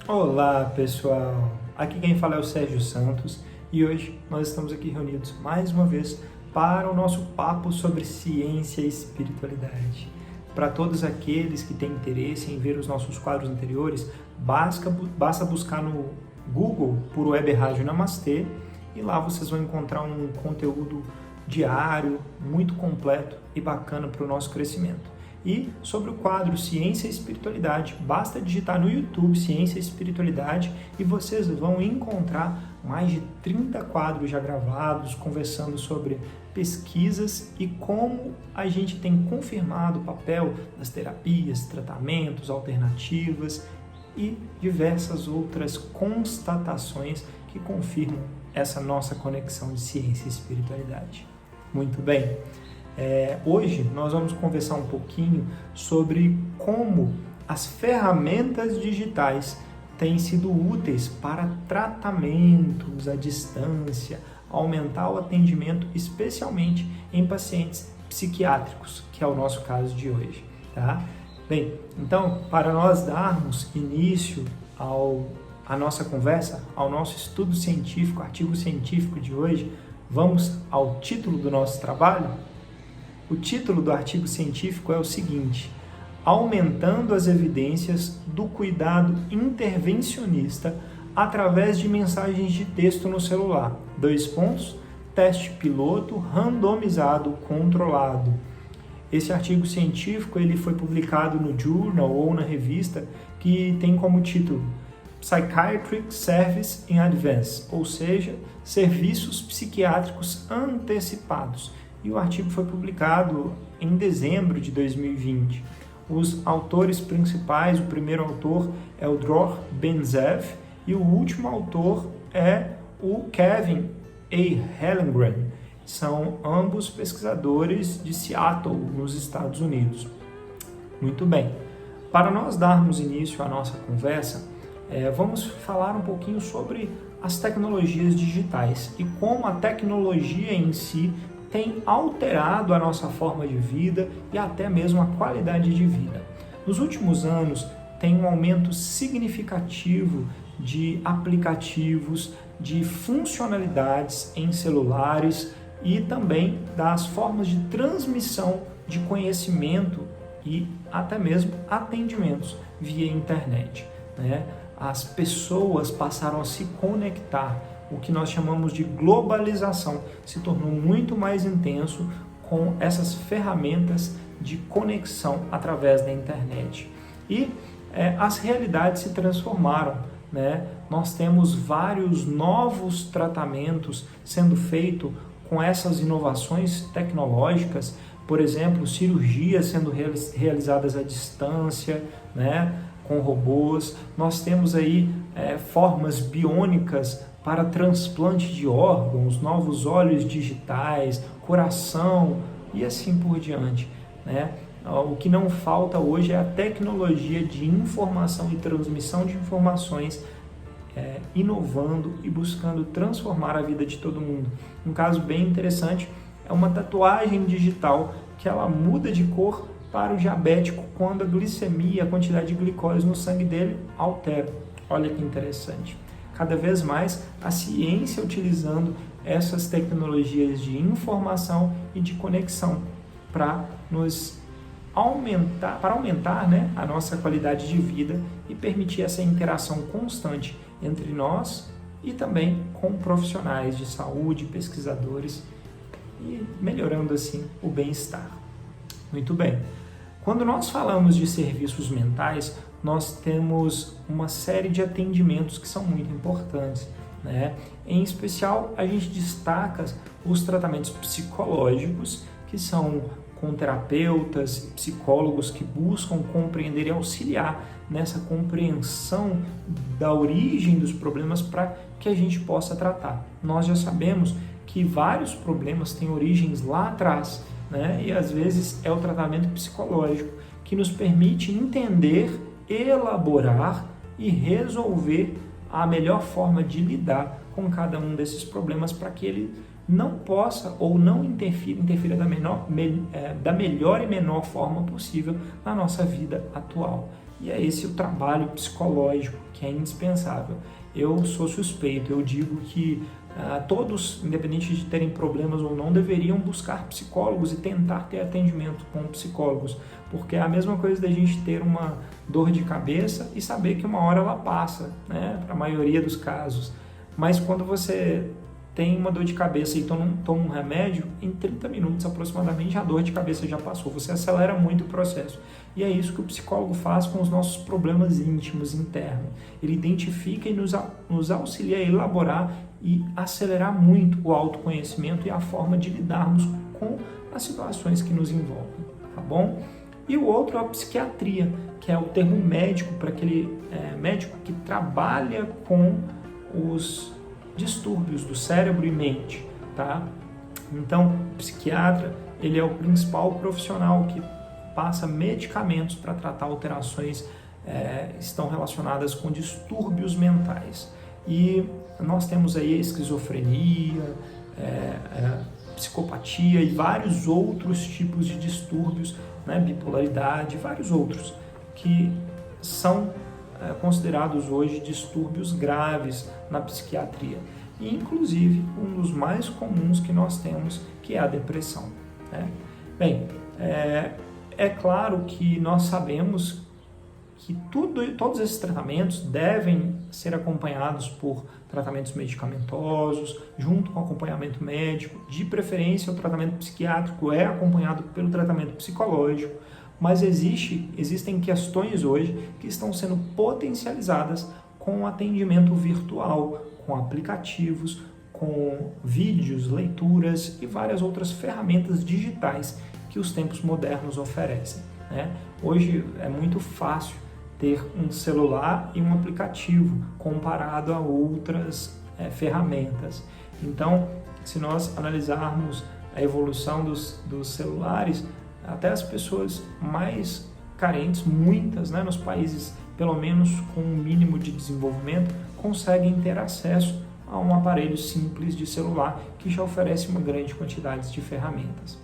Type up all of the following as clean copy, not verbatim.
Olá pessoal, aqui quem fala é o Sérgio Santos e hoje nós estamos aqui reunidos mais uma vez para o nosso papo sobre ciência e espiritualidade. Para todos aqueles que têm interesse em ver os nossos quadros anteriores, basta buscar no Google por Web Rádio Namastê e lá vocês vão encontrar um conteúdo diário, muito completo e bacana para o nosso crescimento. E sobre o quadro Ciência e Espiritualidade, basta digitar no YouTube Ciência e Espiritualidade e vocês vão encontrar mais de 30 quadros já gravados, conversando sobre pesquisas e como a gente tem confirmado o papel das terapias, tratamentos, alternativas e diversas outras constatações que confirmam essa nossa conexão de ciência e espiritualidade. Muito bem. Hoje nós vamos conversar um pouquinho sobre como as ferramentas digitais têm sido úteis para tratamentos à distância, aumentar o atendimento, especialmente em pacientes psiquiátricos, que é o nosso caso de hoje, tá? Bem, então, para nós darmos início à nossa conversa, ao nosso estudo científico, artigo científico de hoje, vamos ao título do nosso trabalho? O título do artigo científico é o seguinte: aumentando as evidências do cuidado intervencionista através de mensagens de texto no celular. Teste piloto randomizado controlado. Esse artigo científico ele foi publicado no Journal ou na revista que tem como título Psychiatric Service in Advance, ou seja, serviços psiquiátricos antecipados. E o artigo foi publicado em dezembro de 2020. Os autores principais, o primeiro autor é o Dror Ben-Zeev e o último autor é o Kevin A. Hellengren. São ambos pesquisadores de Seattle, nos Estados Unidos. Muito bem. Para nós darmos início à nossa conversa, vamos falar um pouquinho sobre as tecnologias digitais e como a tecnologia em si tem alterado a nossa forma de vida e até mesmo a qualidade de vida. Nos últimos anos, tem um aumento significativo de aplicativos, de funcionalidades em celulares e também das formas de transmissão de conhecimento e até mesmo atendimentos via internet, né? As pessoas passaram a se conectar. O que nós chamamos de globalização se tornou muito mais intenso com essas ferramentas de conexão através da internet. E as realidades se transformaram, né? Nós temos vários novos tratamentos sendo feitos com essas inovações tecnológicas, por exemplo, cirurgias sendo realizadas à distância, né? Com robôs. Nós temos aí formas biônicas para transplante de órgãos, novos olhos digitais, coração e assim por diante, né? O que não falta hoje é a tecnologia de informação e transmissão de informações, inovando e buscando transformar a vida de todo mundo. Um caso bem interessante é uma tatuagem digital que ela muda de cor para o diabético quando a glicemia, a quantidade de glicose no sangue dele altera. Olha que interessante. Cada vez mais a ciência utilizando essas tecnologias de informação e de conexão para aumentar, né, a nossa qualidade de vida e permitir essa interação constante entre nós e também com profissionais de saúde, pesquisadores e melhorando assim o bem-estar. Muito bem. Quando nós falamos de serviços mentais, nós temos uma série de atendimentos que são muito importantes, né? Em especial, a gente destaca os tratamentos psicológicos, que são com terapeutas, psicólogos que buscam compreender e auxiliar nessa compreensão da origem dos problemas para que a gente possa tratar. Nós já sabemos que vários problemas têm origens lá atrás, né? E às vezes é o tratamento psicológico que nos permite entender, elaborar e resolver a melhor forma de lidar com cada um desses problemas para que ele não possa ou não interfira da melhor e menor forma possível na nossa vida atual. E é esse o trabalho psicológico que é indispensável. Eu sou suspeito, eu digo que todos, independente de terem problemas ou não, deveriam buscar psicólogos e tentar ter atendimento com psicólogos, porque é a mesma coisa da gente ter uma dor de cabeça e saber que uma hora ela passa, né, para a maioria dos casos. Mas quando você tem uma dor de cabeça e toma um remédio, em 30 minutos aproximadamente a dor de cabeça já passou. Você acelera muito o processo. E é isso que o psicólogo faz com os nossos problemas íntimos, internos. Ele identifica e nos auxilia a elaborar e acelerar muito o autoconhecimento e a forma de lidarmos com as situações que nos envolvem, tá bom? E o outro é a psiquiatria, que é o termo médico para aquele médico que trabalha com os distúrbios do cérebro e mente, tá? Então, o psiquiatra, ele é o principal profissional que passa medicamentos para tratar alterações que estão relacionadas com distúrbios mentais. E nós temos aí a esquizofrenia, psicopatia e vários outros tipos de distúrbios, né, bipolaridade, vários outros, que são considerados hoje distúrbios graves na psiquiatria. E, inclusive, um dos mais comuns que nós temos, que é a depressão, né? Bem, é claro que nós sabemos que todos esses tratamentos devem ser acompanhados por tratamentos medicamentosos, junto com acompanhamento médico. De preferência, o tratamento psiquiátrico é acompanhado pelo tratamento psicológico, mas existem questões hoje que estão sendo potencializadas com o atendimento virtual, com aplicativos, com vídeos, leituras e várias outras ferramentas digitais que os tempos modernos oferecem, né? Hoje é muito fácil ter um celular e um aplicativo comparado a outras ferramentas. Então, se nós analisarmos a evolução dos celulares, até as pessoas mais carentes, muitas, né, nos países pelo menos com um mínimo de desenvolvimento, conseguem ter acesso a um aparelho simples de celular que já oferece uma grande quantidade de ferramentas.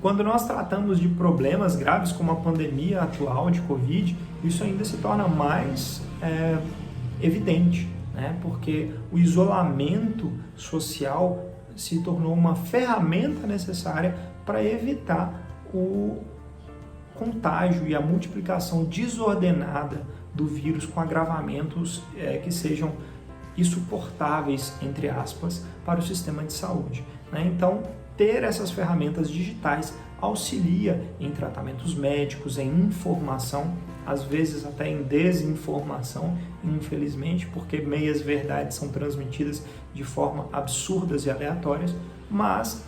Quando nós tratamos de problemas graves como a pandemia atual de Covid, isso ainda se torna mais evidente, né? Porque o isolamento social se tornou uma ferramenta necessária para evitar o contágio e a multiplicação desordenada do vírus com agravamentos que sejam insuportáveis, entre aspas, para o sistema de saúde, né? Então, ter essas ferramentas digitais auxilia em tratamentos médicos, em informação, às vezes até em desinformação, infelizmente, porque meias verdades são transmitidas de forma absurdas e aleatórias, mas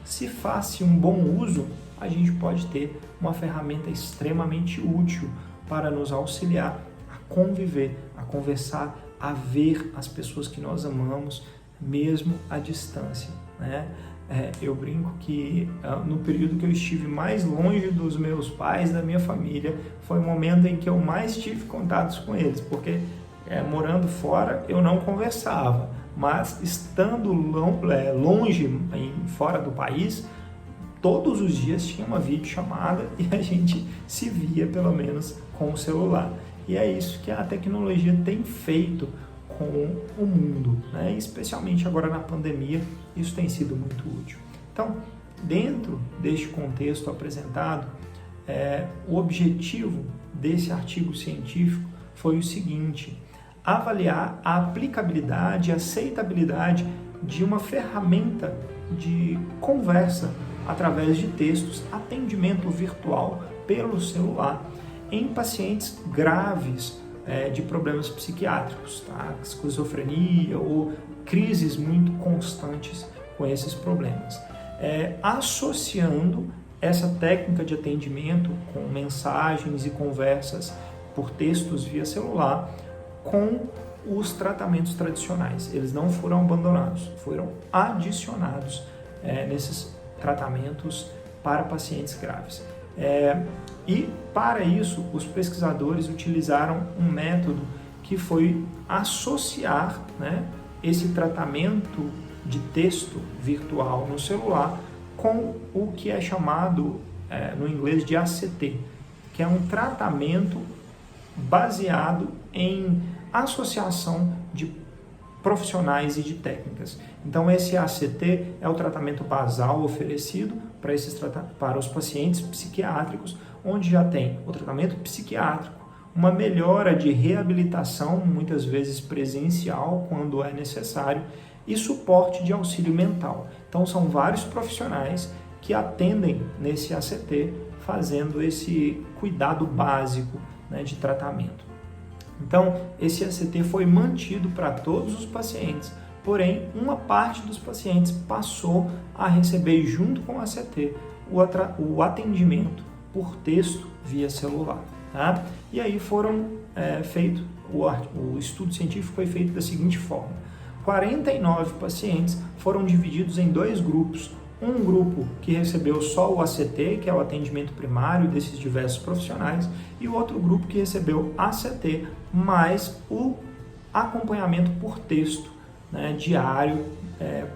se faz um bom uso, a gente pode ter uma ferramenta extremamente útil para nos auxiliar a conviver, a conversar, a ver as pessoas que nós amamos, mesmo à distância, né? Eu brinco que no período que eu estive mais longe dos meus pais, da minha família, foi o momento em que eu mais tive contatos com eles, porque morando fora eu não conversava, mas estando longe, fora do país, todos os dias tinha uma videochamada e a gente se via pelo menos com o celular. E é isso que a tecnologia tem feito com o mundo, né? Especialmente agora na pandemia, isso tem sido muito útil. Então, dentro deste contexto apresentado, o objetivo desse artigo científico foi o seguinte: avaliar a aplicabilidade e aceitabilidade de uma ferramenta de conversa através de textos, atendimento virtual pelo celular, em pacientes graves de problemas psiquiátricos, tá? Esquizofrenia ou crises muito constantes com esses problemas. Associando essa técnica de atendimento com mensagens e conversas por textos via celular com os tratamentos tradicionais. Eles não foram abandonados, foram adicionados nesses tratamentos para pacientes graves. E para isso, os pesquisadores utilizaram um método que foi associar, né, esse tratamento de texto virtual no celular com o que é chamado no inglês de ACT, que é um tratamento baseado em associação de profissionais e de técnicas. Então esse ACT é o tratamento basal oferecido para os pacientes psiquiátricos, onde já tem o tratamento psiquiátrico, uma melhora de reabilitação, muitas vezes presencial, quando é necessário, e suporte de auxílio mental. Então são vários profissionais que atendem nesse ACT, fazendo esse cuidado básico, né, de tratamento. Então, esse ACT foi mantido para todos os pacientes, porém, uma parte dos pacientes passou a receber, junto com o ACT, o atendimento por texto via celular. Tá? E aí o estudo científico foi feito da seguinte forma: 49 pacientes foram divididos em 2 grupos. Um grupo que recebeu só o ACT, que é o atendimento primário desses diversos profissionais, e o outro grupo que recebeu ACT mais o acompanhamento por texto, né, diário,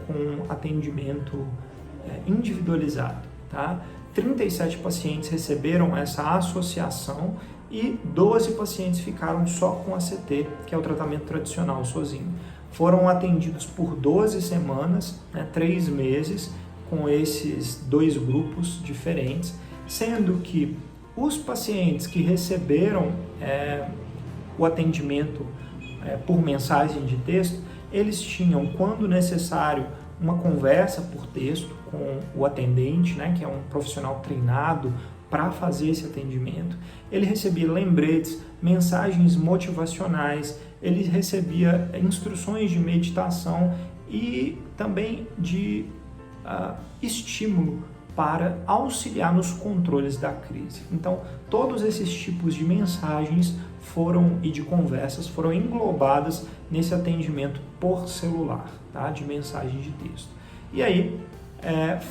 com atendimento individualizado. Tá? 37 pacientes receberam essa associação e 12 pacientes ficaram só com ACT, que é o tratamento tradicional sozinho. Foram atendidos por 12 semanas, 3 meses, com esses 2 grupos diferentes, sendo que os pacientes que receberam o atendimento por mensagem de texto, eles tinham, quando necessário, uma conversa por texto com o atendente, né, que é um profissional treinado para fazer esse atendimento. Ele recebia lembretes, mensagens motivacionais, ele recebia instruções de meditação e também de estímulo para auxiliar nos controles da crise. Então, todos esses tipos de mensagens e de conversas foram englobadas nesse atendimento por celular, tá? De mensagem de texto. E aí,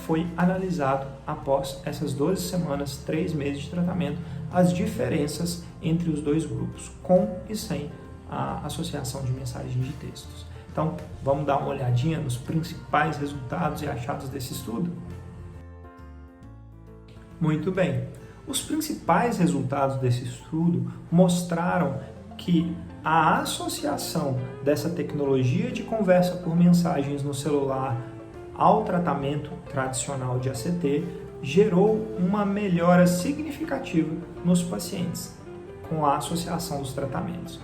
foi analisado, após essas 12 semanas, 3 meses de tratamento, as diferenças entre os 2 grupos, com e sem a associação de mensagem de textos. Então, vamos dar uma olhadinha nos principais resultados e achados desse estudo? Muito bem. Os principais resultados desse estudo mostraram que a associação dessa tecnologia de conversa por mensagens no celular ao tratamento tradicional de ACT gerou uma melhora significativa nos pacientes com a associação dos tratamentos.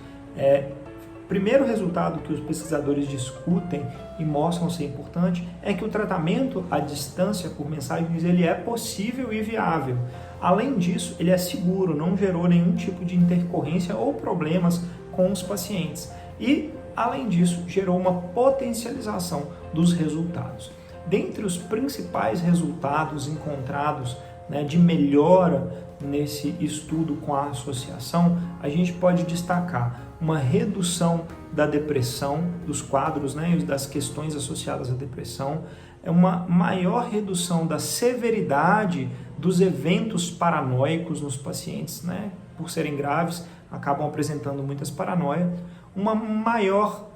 Primeiro resultado que os pesquisadores discutem e mostram ser importante é que o tratamento à distância por mensagens ele é possível e viável. Além disso, ele é seguro, não gerou nenhum tipo de intercorrência ou problemas com os pacientes. E, além disso, gerou uma potencialização dos resultados. Dentre os principais resultados encontrados, né, de melhora nesse estudo com a associação, a gente pode destacar uma redução da depressão, dos quadros, né, e das questões associadas à depressão, uma maior redução da severidade dos eventos paranoicos nos pacientes, né, por serem graves, acabam apresentando muitas paranoias, uma maior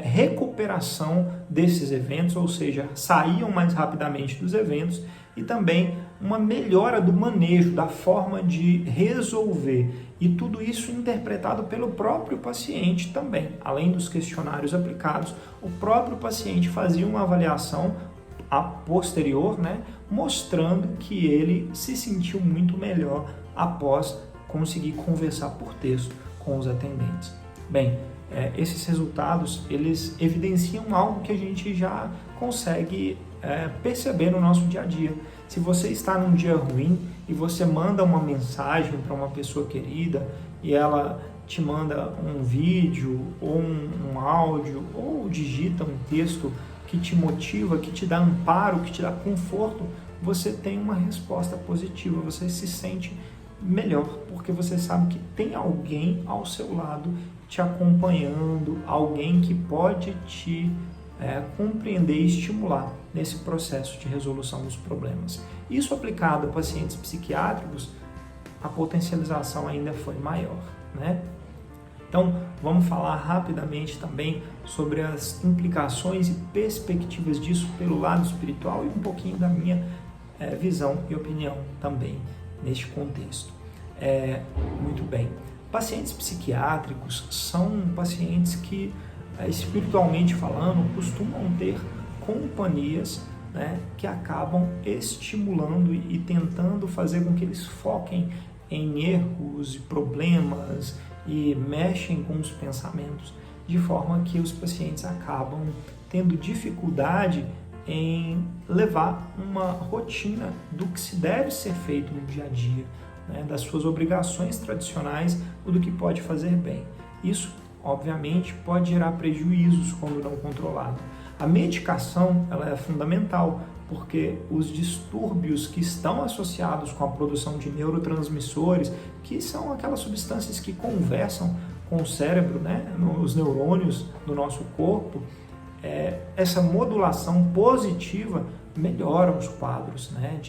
recuperação desses eventos, ou seja, saíam mais rapidamente dos eventos, e também uma melhora do manejo, da forma de resolver, e tudo isso interpretado pelo próprio paciente também. Além dos questionários aplicados, o próprio paciente fazia uma avaliação a posterior, né, mostrando que ele se sentiu muito melhor após conseguir conversar por texto com os atendentes. Bem, esses resultados, eles evidenciam algo que a gente já consegue perceber no nosso dia a dia. Se você está num dia ruim e você manda uma mensagem para uma pessoa querida e ela te manda um vídeo ou um áudio ou digita um texto que te motiva, que te dá amparo, que te dá conforto, você tem uma resposta positiva, você se sente melhor, porque você sabe que tem alguém ao seu lado te acompanhando, alguém que pode te compreender e estimular nesse processo de resolução dos problemas. Isso aplicado a pacientes psiquiátricos, a potencialização ainda foi maior, né? Então, vamos falar rapidamente também sobre as implicações e perspectivas disso pelo lado espiritual e um pouquinho da minha visão e opinião também neste contexto. Muito bem. Pacientes psiquiátricos são pacientes que, espiritualmente falando, costumam ter companhias, né, que acabam estimulando e tentando fazer com que eles foquem em erros e problemas e mexem com os pensamentos, de forma que os pacientes acabam tendo dificuldade em levar uma rotina do que se deve ser feito no dia a dia, né, das suas obrigações tradicionais ou do que pode fazer bem. Isso, obviamente, pode gerar prejuízos quando não controlado. A medicação ela é fundamental, porque os distúrbios que estão associados com a produção de neurotransmissores, que são aquelas substâncias que conversam com o cérebro, né, os neurônios do nosso corpo, essa modulação positiva melhora os quadros, né,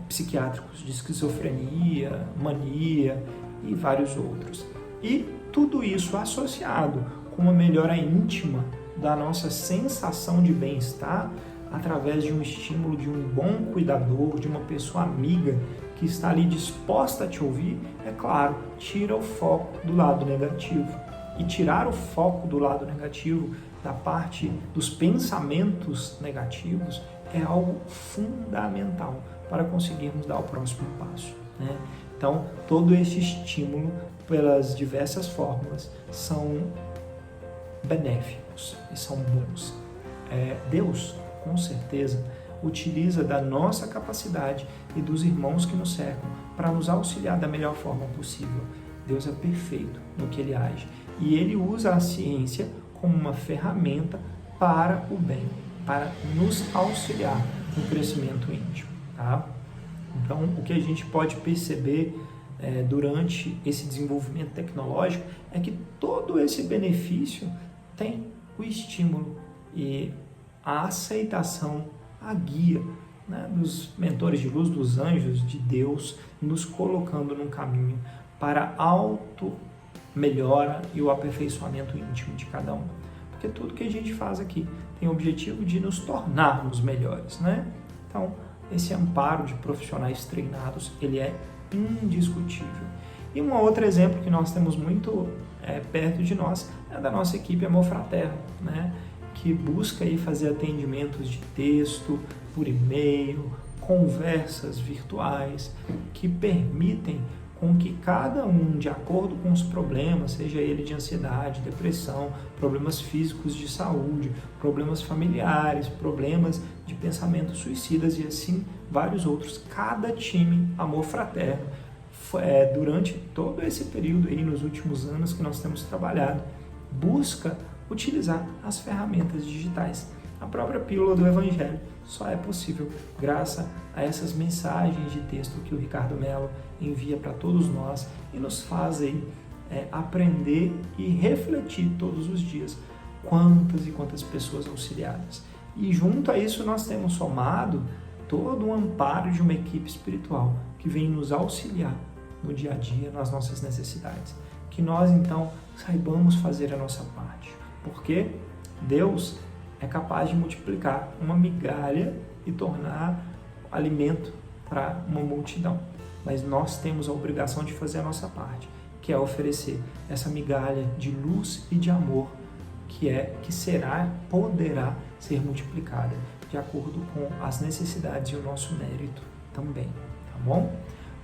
psiquiátricos, de esquizofrenia, mania e vários outros. E tudo isso associado com uma melhora íntima da nossa sensação de bem-estar, através de um estímulo de um bom cuidador, de uma pessoa amiga que está ali disposta a te ouvir, é claro, tira o foco do lado negativo. E tirar o foco do lado negativo, da parte dos pensamentos negativos, é algo fundamental para conseguirmos dar o próximo passo, né? Então, todo esse estímulo, pelas diversas fórmulas, são benéficos e são bons. Deus, com certeza, utiliza da nossa capacidade e dos irmãos que nos cercam para nos auxiliar da melhor forma possível. Deus é perfeito no que Ele age e Ele usa a ciência como uma ferramenta para o bem, para nos auxiliar no crescimento íntimo, tá? Então, o que a gente pode perceber durante esse desenvolvimento tecnológico é que todo esse benefício tem o estímulo e a aceitação, a guia, né, dos mentores de luz, dos anjos de Deus, nos colocando num caminho para a auto-melhora e o aperfeiçoamento íntimo de cada um. Porque tudo que a gente faz aqui tem o objetivo de nos tornarmos melhores, né? Então, esse amparo de profissionais treinados, ele é indiscutível. E um outro exemplo que nós temos muito perto de nós é da nossa equipe Amor Fraterno, né? Que busca aí fazer atendimentos de texto, por e-mail, conversas virtuais, que permitem com que cada um, de acordo com os problemas, seja ele de ansiedade, depressão, problemas físicos de saúde, problemas familiares, problemas de pensamentos suicidas e assim vários outros, cada time Amor Fraterno, durante todo esse período aí, nos últimos anos que nós temos trabalhado, busca utilizar as ferramentas digitais. A própria Pílula do Evangelho só é possível graças a essas mensagens de texto que o Ricardo Mello envia para todos nós e nos faz aí, aprender e refletir todos os dias quantas e quantas pessoas auxiliadas. E junto a isso nós temos somado todo o amparo de uma equipe espiritual que vem nos auxiliar no dia a dia, nas nossas necessidades. Que nós então saibamos fazer a nossa parte, porque Deus é capaz de multiplicar uma migalha e tornar alimento para uma multidão. Mas nós temos a obrigação de fazer a nossa parte, que é oferecer essa migalha de luz e de amor, que poderá ser multiplicada de acordo com as necessidades e o nosso mérito também, tá bom?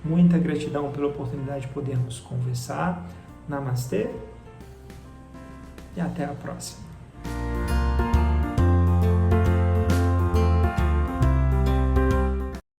Muita gratidão pela oportunidade de podermos conversar. Namastê e até a próxima.